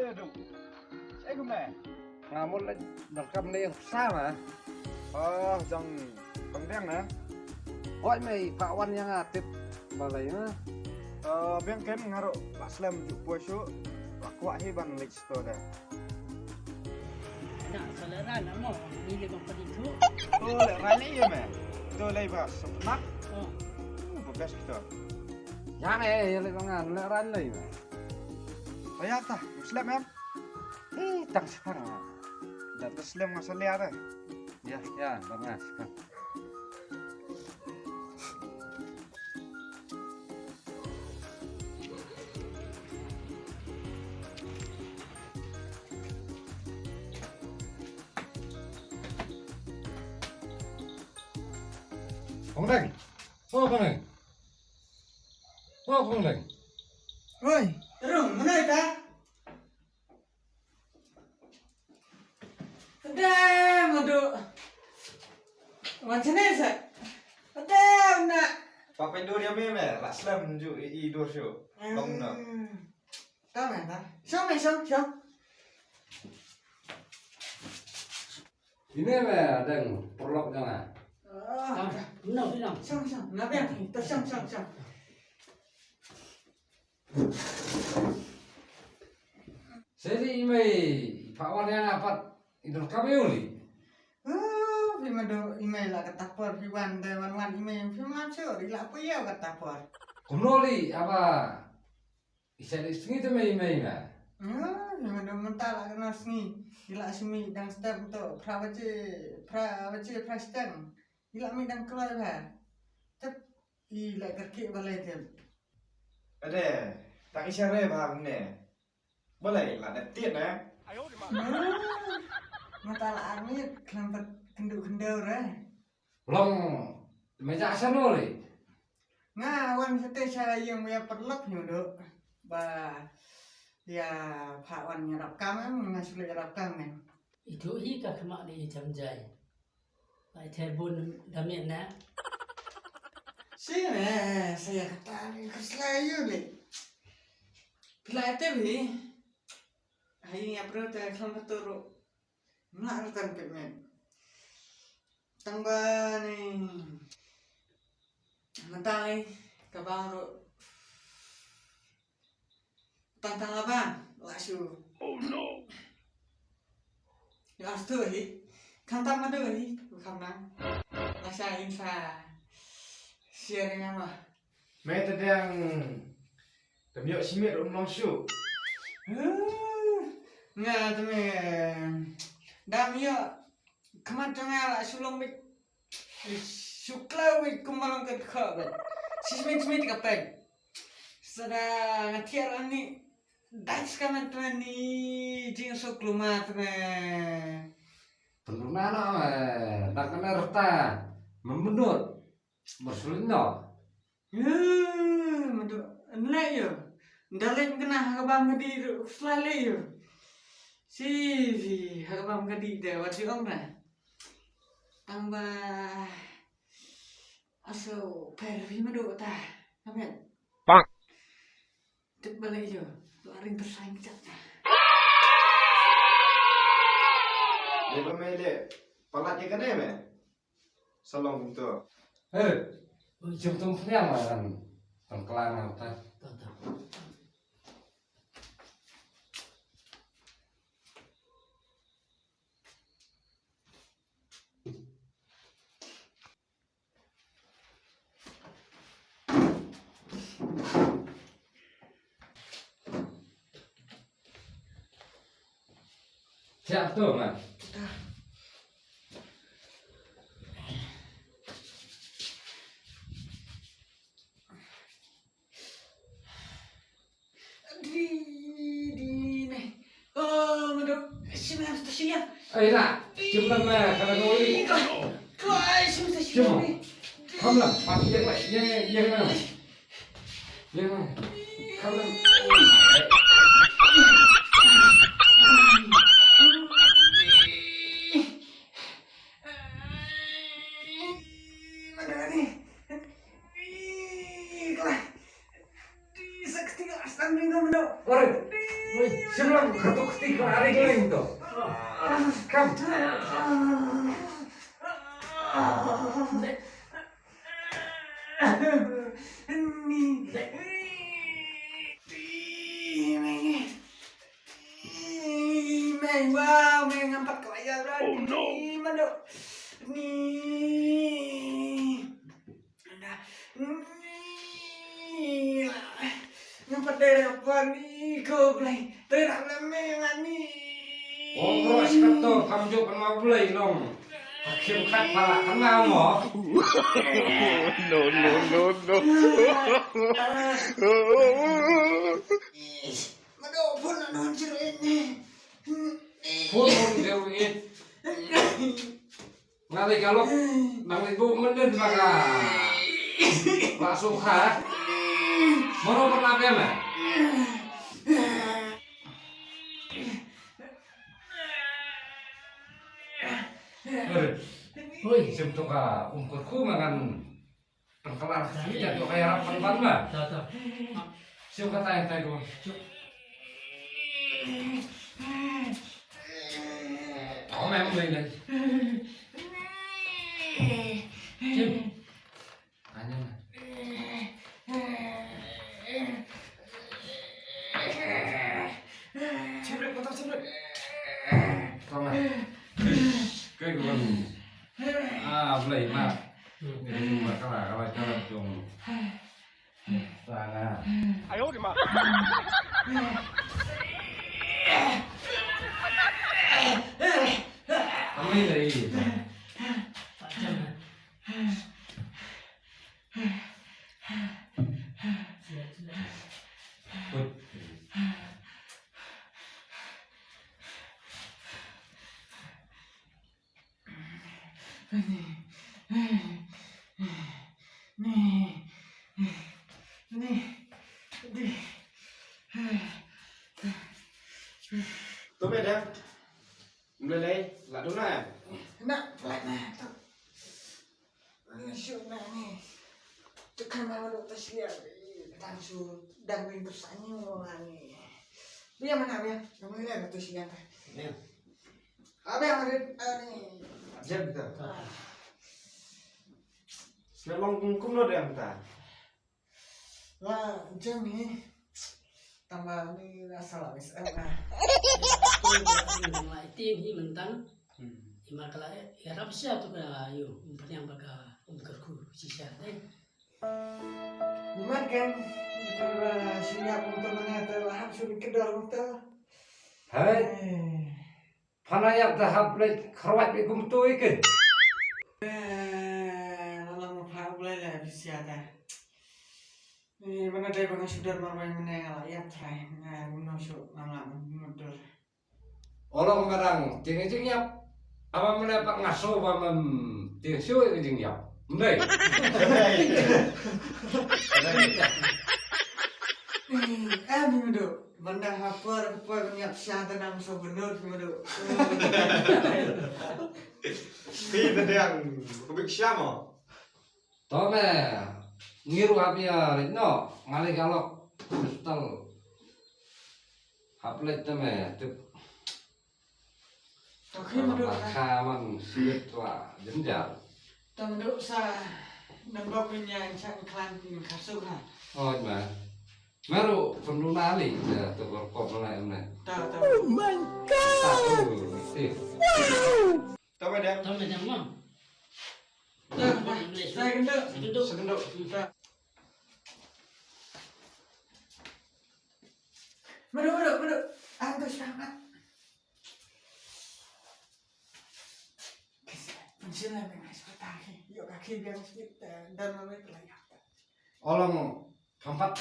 Aduh, saya gimana? Ngamun lên đợt cầm đi sao mà Dòng bóng đen nè. gọi mày Pak Wan yang aktif balai mah Biang kan ngaruh Pak Slam jumpa show. Aku ahiban lagi situ dah. Nak selera nak mau ni dia bang itu. Oh, lain ya meh. Itu lagi pak semak. Oh, Bekas kita. yang này lại bằng ngàn lại ran này mà Ayah tah, Muslim em. tăng sekarang Dan Muslim ngasal lihat deh. ya bằng ngàn sekarang Không đành không đành không đành Oi, terung mana ita? Ada madu. Macam ni sah? Ada nak. Papa Indo dia meh, Pak Slam ju Indo show. Bang nak. Tahu tak? Siapa? ini mah ada yang perlok jangan Ah, benar benar. siapa? Nak biar kita siapa. jadi mày Pak Wan yang apa itu kami uli Oh, pi madu email lah kata por pi wan email pi macam di lah apa ya kata por. Kunoli apa istri itu mày mah Pi madu mentah lah kena sini. Gila simi dan step untuk prawaci gila mi dan keluar lah. Tep gila kerki balai tu. Ada, tak isyarat paham ni. Boleh lah, ada tiap eh. Mata lah amit kelambat kenduk-kendor belum meja sana uli Ngawan sete saya yang punya perlok nyuduk. Ba ya Pak Wan nyerap kami ngasuh nyerap kami. Itu hika kemak ni jam jai. Baik terbun damian nak. Sini saya kata ke selayu ni. Bila itu ni, hari ni apa tu kelambat turun. Melakukan payment. Tambah ni, mentai kebaru. Tantang apa? Lasu. Oh no. Ya tu ni, kantang mana ni? Bukan nang. Rasa info. Sharing apa? Meh tadi yang tembiak simit rumah show. Nggak tu me. Dam ya, kemat tengah lah sulung bik. Sukla bik kumalang kat kau. Simit kapeng. Sedang tiar ni. Das kamat tu ni jing suklumat me. tentu nana dah kena reta membenut berselino Madu, nak yo. Dalam kena habang kadi selalu yo. Si habang kadi dah wajib om dah. Tambah aso pervi madu tah. Amen. Bang. Tek balik yo. Lari bersaing cat. Dia pemilih pelatih kan meh. Salong tu. jam yang lah kan kelar kan Tahu tahu. siap tuh man Di ni. Oh, madu. Sini tu siap. ấy là chim lâm mà cái nồi Kau sini tu siap ni. không làm bắt giết lại giết nào không làm Mana ni? Kelah. Di sakti standing kamu nak. Ôi, Woi, Sebelum ketuk ketik lari keling tuh. Kam. Mày wow, mày ngắm bắt quả ra ra. Oh no. Mà độ. Ni. Ngắm bắt đây là apa ni? Kau play. Terang lama yang ni. Oh, seketul kamu juga mau beli dong. Hakim kan pala kan mau mo. No, no, no, no. Mà độ phun là non chưa ini. Pun dewi. Ngali kalau nang ibu menit maka langsung ha. Moro pernah apa? woi, Sebetulnya ka umkurku makan pengkelar kita tuh kayak rapan ban mah. tahu. Siapa kata yang tadi? Oh memang beli. Cim. Hanya lah. Cibrek, motor cibrek. Tolong. Cái con beli mah. Ini mah kalau jalan dong. Sana. 哎呦我的妈！ Kami dari. Pak Jam. Put. Tôi biết em. Lên đây, là đúng này. Nak, pelan nak. Syuk nak ni. Tekan mahu dok tersiap. Tansu dan main bersanyi orang ni. Biar mana biar? Kamu lihat betul siang tak? Nè, Apa yang ada ni? Jeb kita. Memang cũng nó đẹp ta. Wah, macam ni. Tambah ni rasa lah misal lah. Mulai tim hi mentan. Ima kala ya rapsia tu kala yo, yang baga umkarku sisa deh. Memang kan kita siap untuk mengatur lahap sulit kedar untuk. Hai. Panayak tahap lek kerawat ikum tu ikan. Lalang apa boleh lah bisa dah. Ni mana dari bang sudah marwai mana yang ya try. Nah, guna syuk malam mudur. Orang kadang tinggi tinggiap. Apa mendapat ngasuh apa tinggi tinggi tinggiap. Mendai. Mudur. Benda apa banyak siapa nang so benar mudur. Khi bên đây có biết sao mà. Tome ngiru apia no ngali kalau kristal haplet tome tu Tapi mudur. kaman sulit lah jenjal. Tapi mudur sa nambah punya cang klan kasut ha. Oh ma meru penuh nali ya tu berkop mulai mana. Tahu. Satu sih. Tao bên đây. Tahu macam mana? Saya gendut. Duduk. Segendok. Mudur. Angkat sangat. Sila dengan seperti yuk kaki biar dan memang terlihat. Olong tempat